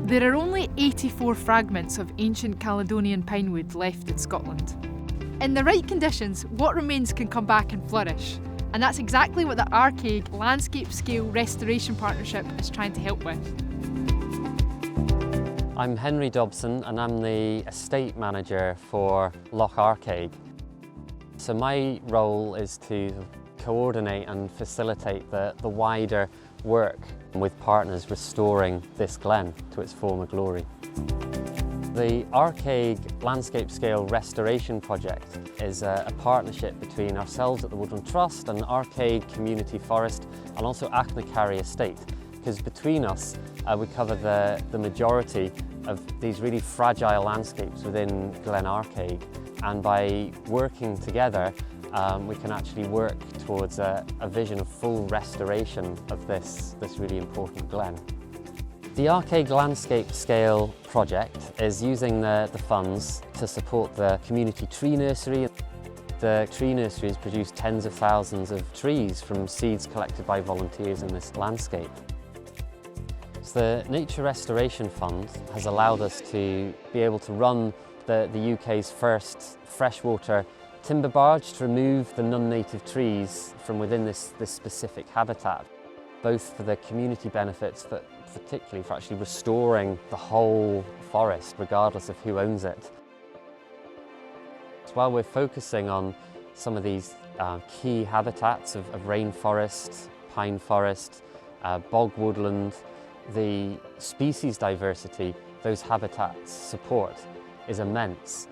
There are only 84 fragments of ancient Caledonian pinewood left in Scotland. In the right conditions, what remains can come back and flourish. And that's exactly what the Arkaig Landscape Scale Restoration Partnership is trying to help with. I'm Henry Dobson and I'm the estate manager for Loch Arkaig. So my role is to coordinate and facilitate the wider work with partners restoring this glen to its former glory. The Arkaig Landscape Scale Restoration Project is a partnership between ourselves at the Woodland Trust and Arkaig Community Forest and also Achnacarry Estate, because between us we cover the majority of these really fragile landscapes within Glen Arkaig, and by working together we can actually work towards a vision of full restoration of this really important glen. The Arkaig Landscape Scale project is using the funds to support the community tree nursery. The tree nursery has produced tens of thousands of trees from seeds collected by volunteers in this landscape. So the Nature Restoration Fund has allowed us to be able to run the UK's first freshwater timber barge to remove the non-native trees from within this specific habitat, both for the community benefits, but particularly for actually restoring the whole forest, regardless of who owns it. So while we're focusing on some of these key habitats of rainforest, pine forest, bog woodland, the species diversity those habitats support is immense.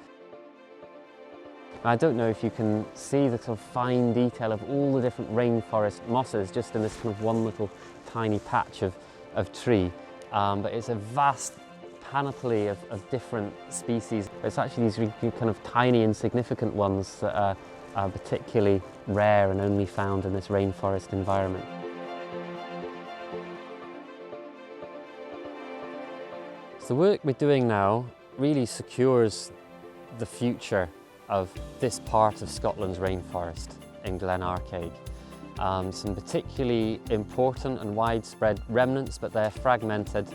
I don't know if you can see the sort of fine detail of all the different rainforest mosses just in this kind of one little tiny patch of tree, but it's a vast panoply of different species. It's actually these really kind of tiny insignificant ones that are particularly rare and only found in this rainforest environment. So the work we're doing now really secures the future of this part of Scotland's rainforest in Glen Arkaig. Some particularly important and widespread remnants, but they're fragmented.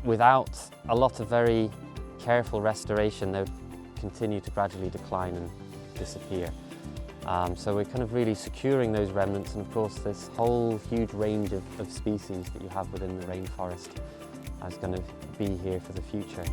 Without a lot of very careful restoration, they would continue to gradually decline and disappear. So we're kind of really securing those remnants, and of course this whole huge range of species that you have within the rainforest is going to be here for the future.